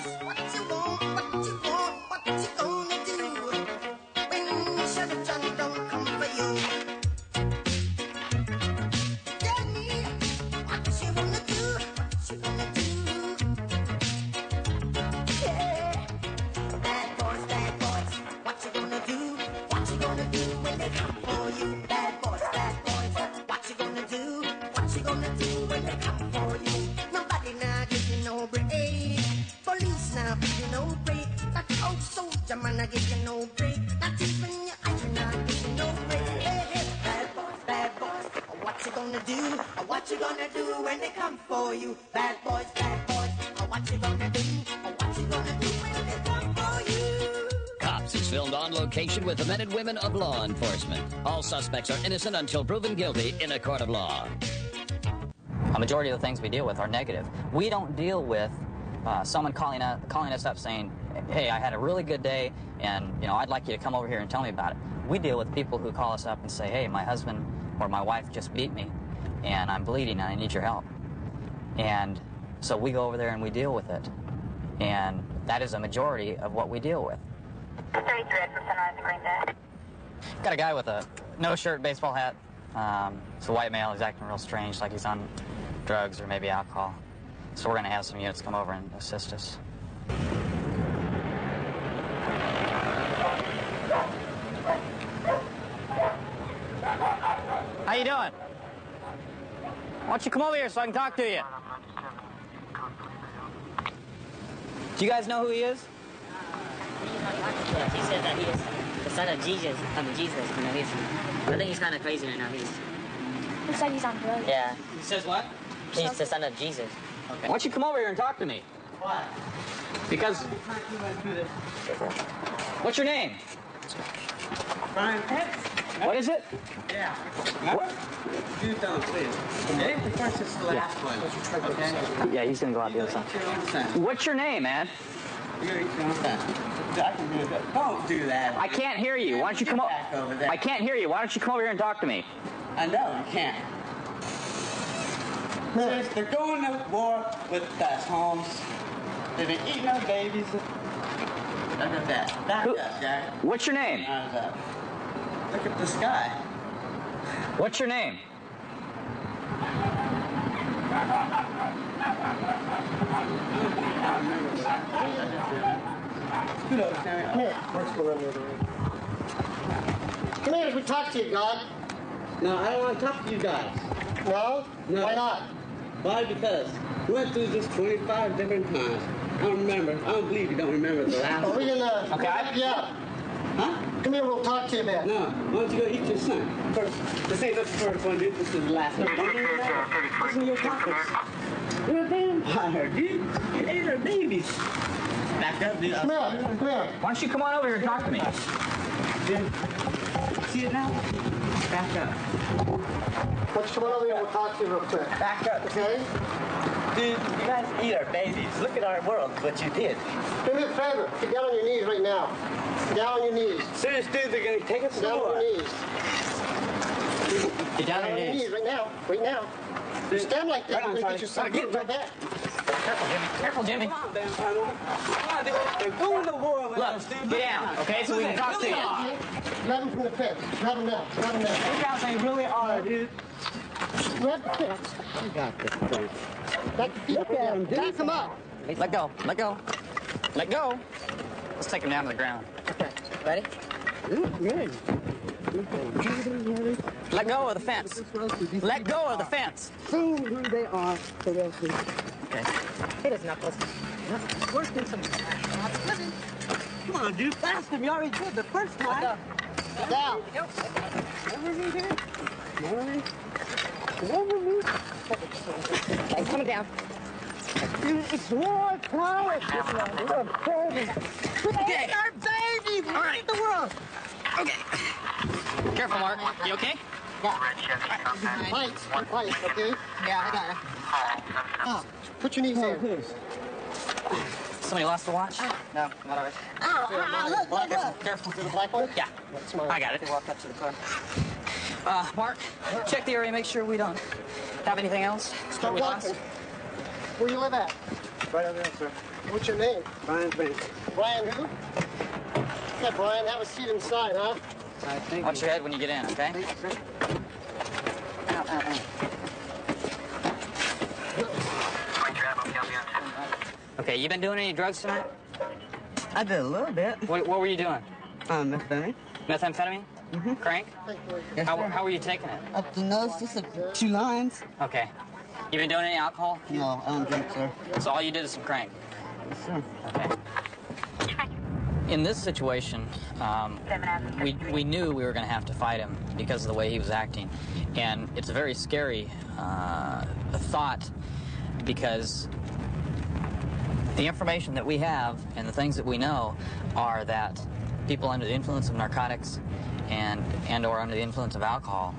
boss, what you want, what you want, what you gonna do when Chevy John don't come for you? Tell me what you gonna do, what you gonna do? Yeah, bad boys, what you gonna do? What you gonna do when they come for you? Bad boys, what you gonna do? What you gonna do when they come for you? Nobody now give you no break. Police now give you no break. That old soldier man I give you no break. Not even your iron now give you no break. Hey, hey, bad boys, what you gonna do? What you gonna do when they come for you? Bad boys, what you gonna do? What you gonna do when they come for you? Cops is filmed on location with the men and women of law enforcement. All suspects are innocent until proven guilty in a court of law. A majority of the things we deal with are negative. We don't deal with someone calling us up saying, hey, I had a really good day, and I'd like you to come over here and tell me about it. We deal with people who call us up and say, hey, my husband or my wife just beat me, and I'm bleeding, and I need your help. And so we go over there and we deal with it. And that is a majority of what we deal with. 33 for Sunrise and Green Day. Got a guy with a no-shirt baseball hat. It's a white male. He's acting real strange, like he's on drugs or maybe alcohol. So we're going to have some units come over and assist us. How you doing? Why don't you come over here so I can talk to you? Do you guys know who he is? Yes, he said that he is the son of Jesus. I think he's kind of crazy right now. He said he's on drugs. Yeah. He says what? He's the son of Jesus. Okay. Why don't you come over here and talk to me? Why? Because... What's your name? Brian. What is it? Yeah. What? You tell him, please. Okay? The first is the last one. Okay? Yeah, he's going to go out the other side. What's your name, man? I can do that. Don't do that. I can't hear you. Why don't you come over there? I can't hear you. Why don't you come over here and talk to me? I know, you can't. They're going to war with us, Holmes. They've been eating our babies. Look at that. Back up, Jack. What's your name? Look at the sky. What's your name? Come here, we talk to you, God. No, I don't want to talk to you guys. No? No. Why not? Why? Because we went through this 25 different times. I don't remember. I don't believe you don't remember the last one. We're gonna... Okay. Yeah. Huh? Come here, we'll talk to you about it. No. Why don't you go eat your son? First, this ain't the first one, dude. This is the last one. Don't do that. Listen to your topics. You're a vampire, dude. You ate our babies. Back up, dude. Come here. Why don't you come on over here and talk to me? Dude, see it now? Back up. Why don't you come on over here and we'll talk to you real quick. Back up. Okay? Dude, you guys eat our babies. Look at our world, what you did. Do me a favor. Get down on your knees right now. Get down on your knees. Serious, dude, they're going to take us down on your knees. Get down on your knees. Right now. Right now. You stand like that. You're going to get yourself hit right back. Careful, Jimmy. Careful, Jimmy. Come on, they're going to war with us, dude. Look, get down, okay, so we can talk to you. Grab him from the fence. Grab him now. Grab him now. You guys they really are, dude. Grab the fence. You got this, dude. Look at him, dude. Back him up. Let go. Let go. Let go. Let's take him down to the ground. Okay. Ready? Good. Let go of the fence. Let go of the fence. See who they are. Okay. Hit his knuckles. Worse than some... Come on, dude. Blast him. You already did the first time. Down. Okay, coming down. It's war power. Okay. Our baby. All right. The world. Okay. Careful, Mark. You okay? Yeah. Fight, okay? Yeah, I got it. Oh, put your knees there. Somebody lost the watch? No, not already. Look. Careful. See the black one? Yeah. That's mine. I got it. Walk up to the car. Mark, check the area, make sure we don't have anything else. Start we lost. walking. Where you live at? Right over there, sir. What's your name? Brian Banks. Brian who? Okay, Brian, have a seat inside, huh? Watch your head when you get in, okay? Thank you, sir. Okay, you been doing any drugs tonight? I did a little bit. What were you doing? Methamphetamine. Methamphetamine? Mm-hmm. Crank? Yes, How sir. were you taking it? Up the nose, just 2 lines. Okay. You been doing any alcohol? No, I don't drink, sir. So all you did is some crank? Yes, sir. Okay. In this situation, we knew we were going to have to fight him because of the way he was acting. And it's a very scary thought because the information that we have and the things that we know are that people under the influence of narcotics and or under the influence of alcohol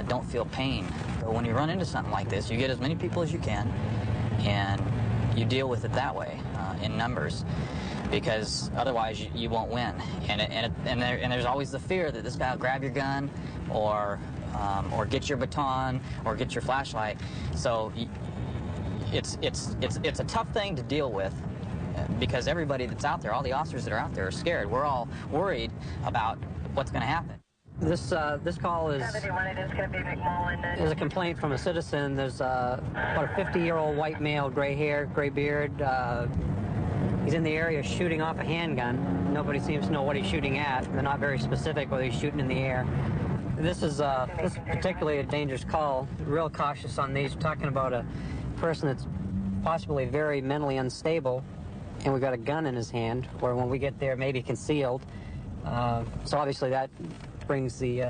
don't feel pain. But when you run into something like this, you get as many people as you can and you deal with it that way in numbers, because otherwise you won't win. And there's always the fear that this guy will grab your gun or get your baton or get your flashlight. So it's a tough thing to deal with because everybody that's out there, all the officers that are out there, are scared. We're all worried about what's going to happen. This call is a complaint from a citizen. There's about a 50-year-old white male, gray hair, gray beard. He's in the area shooting off a handgun. Nobody seems to know what he's shooting at. They're not very specific whether he's shooting in the air. This is particularly a dangerous call. Real cautious on these. We're talking about a person that's possibly very mentally unstable, and we've got a gun in his hand, where when we get there, maybe concealed. So obviously that brings the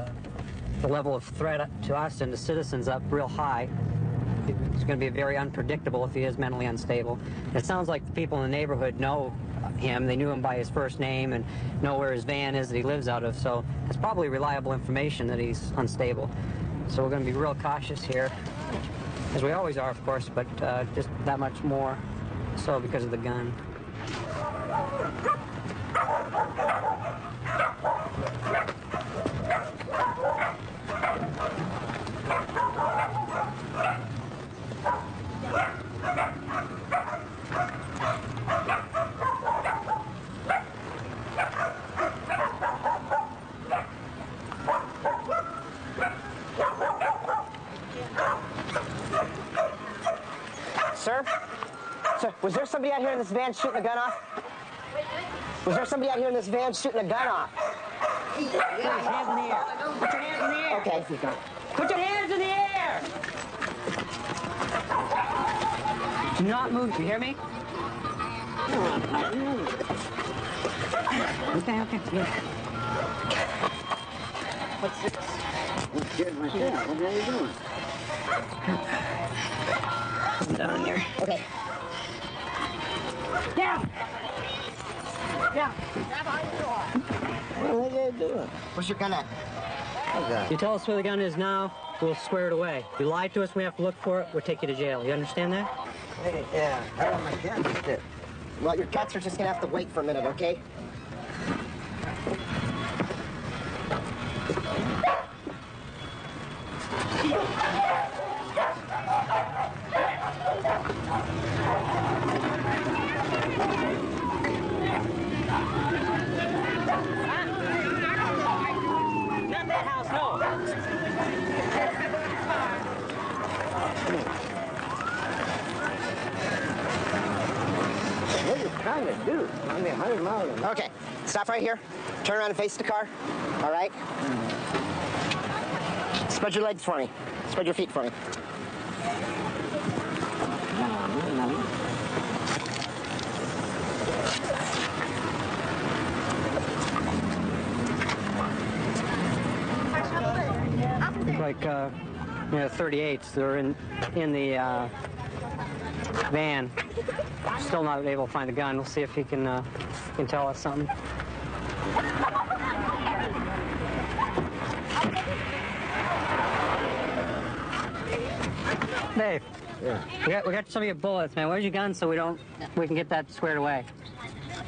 level of threat to us and to citizens up real high. It's going to be very unpredictable if he is mentally unstable. It sounds like the people in the neighborhood know him. They knew him by his first name and know where his van is that he lives out of. So it's probably reliable information that he's unstable. So we're going to be real cautious here, as we always are, of course, but just that much more so because of the gun. Sir? Sir, was there somebody out here in this van shooting a gun off? Was there somebody out here in this van shooting a gun off? Put your hands in the air. Put your hands in the air. Okay. Put your hands in the air. Do not move. You hear me? Okay. Yeah. What's this? I'm scared myself. What are you doing? Down here. Okay. Down. Down. What are you doing? Where's your gun at? You tell us where the gun is now, we'll square it away. You lie to us, we have to look for it, we'll take you to jail. You understand that? Hey, yeah. I want my gun. Well, your guts are just gonna have to wait for a minute, okay? Not that house, no. What are you trying to do? I'm 100 miles an hour. Okay, stop right here. Turn around and face the car. All right? Spread your legs for me. Spread your feet for me. Like, 38s. They're in the van. Still not able to find the gun. We'll see if he can tell us something. Dave. Yeah. We got some of your bullets, man. Where's your gun so we can get that squared away?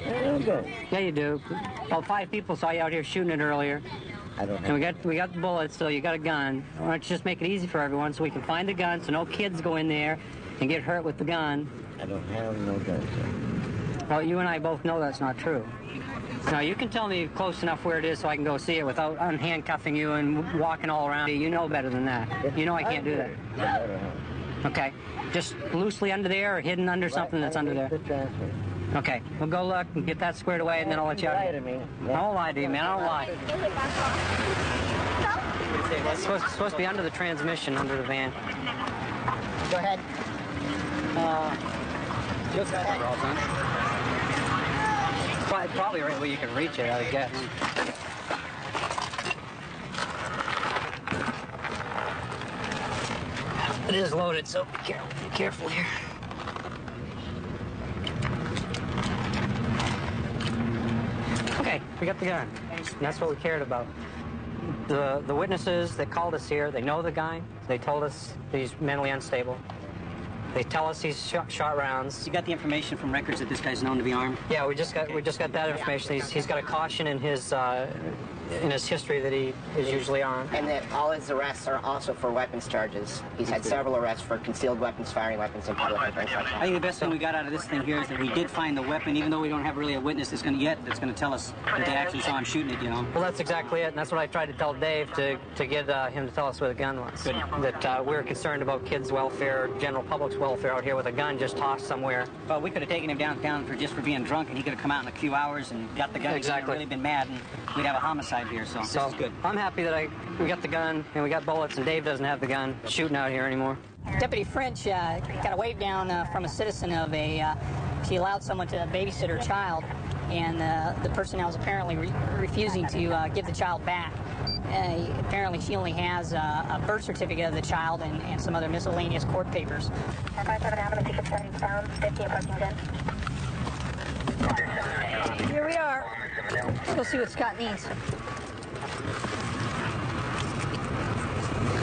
Yeah, good. Yeah, you do. About 5 people saw you out here shooting it earlier. I don't And know. we got the bullets, so you got a gun. Why don't you just make it easy for everyone so we can find the gun so no kids go in there and get hurt with the gun. I don't have no gun, sir. Well, you and I both know that's not true. Now, you can tell me close enough where it is so I can go see it without unhandcuffing you and walking all around you. You know better than that. You know I can't do that. Okay. Just loosely under there or hidden under something that's under there? The transfer. Okay. We'll go look and get that squared away, and then I'll let you out. Lie to me. I won't lie to you, man. I don't lie. It's supposed to be under the transmission, under the van. Go ahead. Just probably right where you can reach it, I guess. It is loaded, so be careful here. Okay, we got the gun. And that's what we cared about. The witnesses that called us here, they know the guy. They told us he's mentally unstable. They tell us he's shot rounds. You got the information from records that this guy's known to be armed? Yeah, we just got that information. He's got a caution in his history that he is usually armed. And that all his arrests are also for weapons charges. He's had several arrests for concealed weapons, firing weapons in public, and things like that. I think the best thing we got out of this thing here is that we did find the weapon, even though we don't have really a witness that's going to tell us that they actually saw him shooting it, you know. Well, that's exactly it, and that's what I tried to tell Dave to get him to tell us where the gun was. Good. That we're concerned about kids' welfare, general public's welfare out here with a gun just tossed somewhere. Well, we could have taken him downtown for being drunk, and he could have come out in a few hours and got the gun. Exactly. He'd really been mad, and we'd have a homicide here. So this is good. I'm happy that we got the gun and we got bullets, and Dave doesn't have the gun shooting out here anymore. Deputy French got a wave down from a citizen of she allowed someone to babysit her child, and the person now is apparently refusing to give the child back. Apparently she only has a birth certificate of the child and some other miscellaneous court papers. 557 Avenue, ticket 70 pounds, 50 approaching 10. Here we are. Let's go see what Scott needs.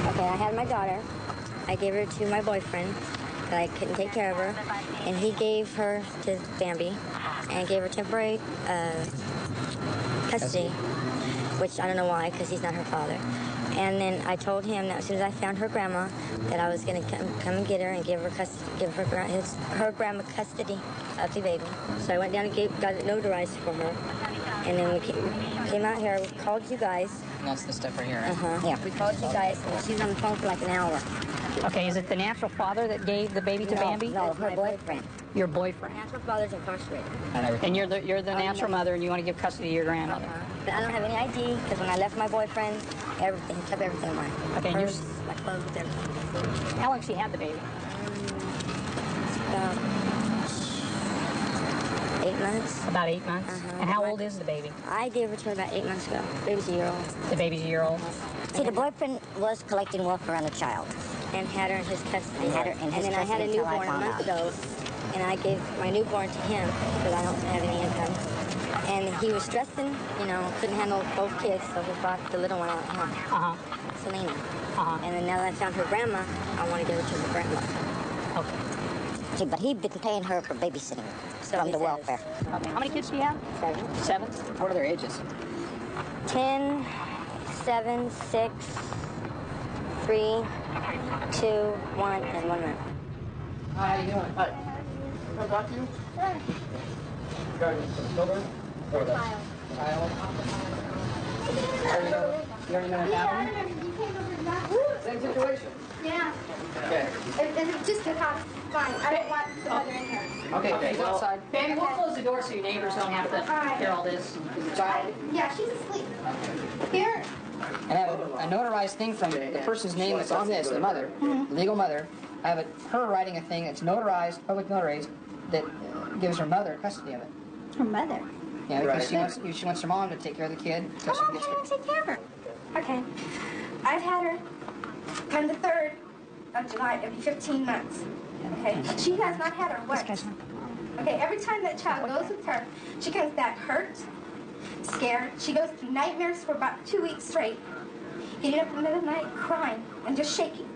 Okay, I had my daughter. I gave her to my boyfriend, but I couldn't take care of her, and he gave her to Bambi and gave her temporary custody, which I don't know why, because he's not her father. And then I told him that as soon as I found her grandma, that I was going to come and get her and give her her grandma custody of the baby. So I went down and got it notarized for her. And then we came out here, we called you guys. And that's the stuff right here, right? Yeah, we called you guys, and she was on the phone for like an hour. Okay, is it the natural father that gave the baby to Bambi? No, her boyfriend. Your boyfriend. Natural father's incarcerated. And you're the natural mother, and you want to give custody to your grandmother. But I don't have any ID, because when I left my boyfriend, everything, he kept everything of mine. Okay, and Purse, my clothes, everything. How long she had the baby? About 8 months. About 8 months? And how old is the baby? I gave her to her about 8 months ago. Baby's a year old. The baby's a year old? See, the boyfriend was collecting welfare on the child. And had her in his custody. And then I had a newborn a month ago, and I gave my newborn to him because I don't have any income. And he was stressing, couldn't handle both kids, so he brought the little one out at home. Selena. And then now that I found her grandma, I want to give her to her grandma. Okay. See, but he'd been paying her for babysitting from the welfare. Okay. How many kids do you have? 7. What are their ages? 10, 7, 6, 3, 2, 1, and 1 minute. How you doing? Hi. Can I talk to you? Regarding the children? Or the child? You already know what happened? Same situation. Yeah. Okay. It's just the cops. Fine. I don't want the mother in here. Okay, go outside. Baby, we'll close the door so your neighbors don't have to hear all this. Is the child? Yeah, she's asleep. Here. And I have a notarized thing from the person's name that's on this, the mother, legal mother. I have her writing a thing that's notarized, public notarized, that gives her mother custody of it. Her mother? Yeah, because she wants her mom to take care of the kid. Come on, can I take care of her? Okay. I've had her on the 3rd of July. It'll be 15 months. Okay. She has not had her once. Okay, every time that child goes with her, she comes back hurt, scared. She goes through nightmares for about 2 weeks straight, getting up in the middle of the night, crying, and just shaking.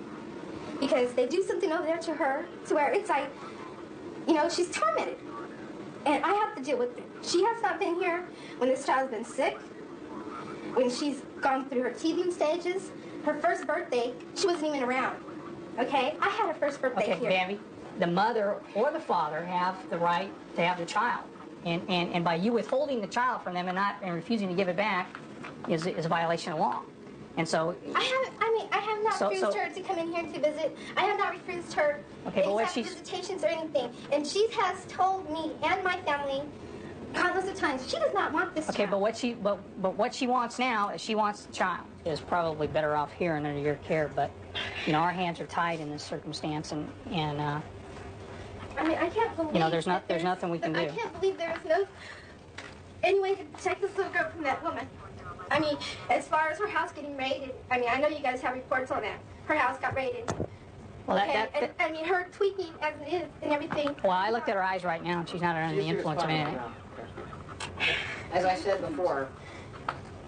Because they do something over there to her to where it's like, she's tormented. And I have to deal with it. She has not been here when this child's been sick, when she's gone through her teething stages. Her first birthday, she wasn't even around. Okay? I had her first birthday here. Okay, Bambi, the mother or the father have the right to have the child. And by you withholding the child from them and refusing to give it back is a violation of law. And so I have not refused her to come in here to visit. I have not refused her visitations or anything. And she has told me and my family countless of times she does not want this child. But what she wants now is she wants the child. Is probably better off here and under your care. But our hands are tied in this circumstance, and I can't believe there's nothing we can do. I can't believe there is no any way to protect this little girl from that woman. As far as her house getting raided, I know you guys have reports on that. Her house got raided. Well, her tweaking as it is and everything. Well, I looked at her eyes right now, and she's not under the influence of anything. As I said before,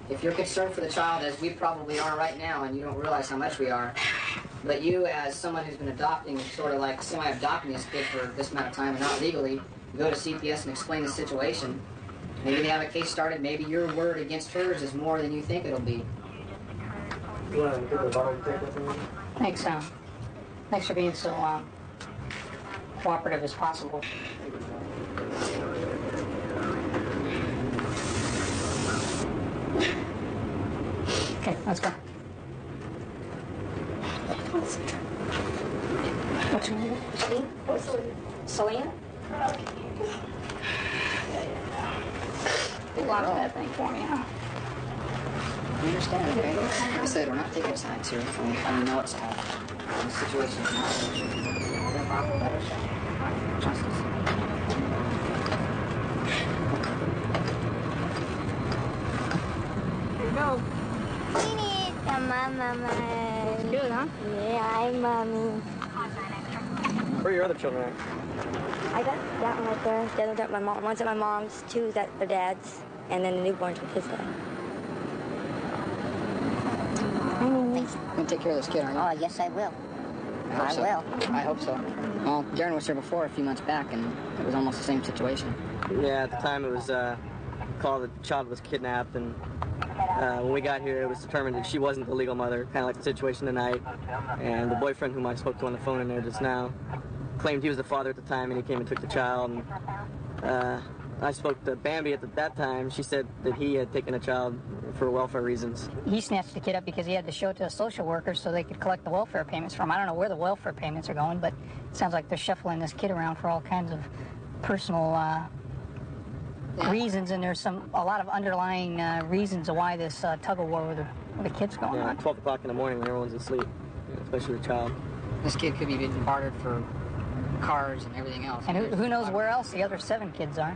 if you're concerned for the child, as we probably are right now, and you don't realize how much we are, but you, as someone who's been adopting, sort of like semi-adopting this kid for this amount of time and not legally, go to CPS and explain the situation. Maybe they have a case started. Maybe your word against hers is more than you think it'll be. Thanks for being so cooperative as possible. Okay, let's go. What's your name? Celine? Hold on to that thing for me, huh? I understand, okay? Like I said, we're not taking sides here. I know it's tough. The situation is not justice. Here you go. We need a mama. Looks good, huh? Yeah, hi, mommy. Where are your other children at? I got that one right there. The other at my mom. One's at my mom's, two's at their dad's, and then the newborn's with his dad. You're going to take care of this kid, aren't you? Oh, yes, I will. I will. I hope so. Well, Darren was here before a few months back, and it was almost the same situation. Yeah, at the time it was called the child was kidnapped, and when we got here it was determined that she wasn't the legal mother, kind of like the situation tonight. And the boyfriend whom I spoke to on the phone in there just now claimed he was the father at the time, and he came and took the child. And I spoke to Bambi at that time. She said that he had taken a child for welfare reasons. He snatched the kid up because he had to show it to a social worker so they could collect the welfare payments from. I don't know where the welfare payments are going, but it sounds like they're shuffling this kid around for all kinds of personal reasons, and there's a lot of underlying reasons of why this tug-of-war with the kid's going on. 12 o'clock in the morning when everyone's asleep, especially the child. This kid could be being bartered for cars and everything else. And who knows where else the other 7 kids are.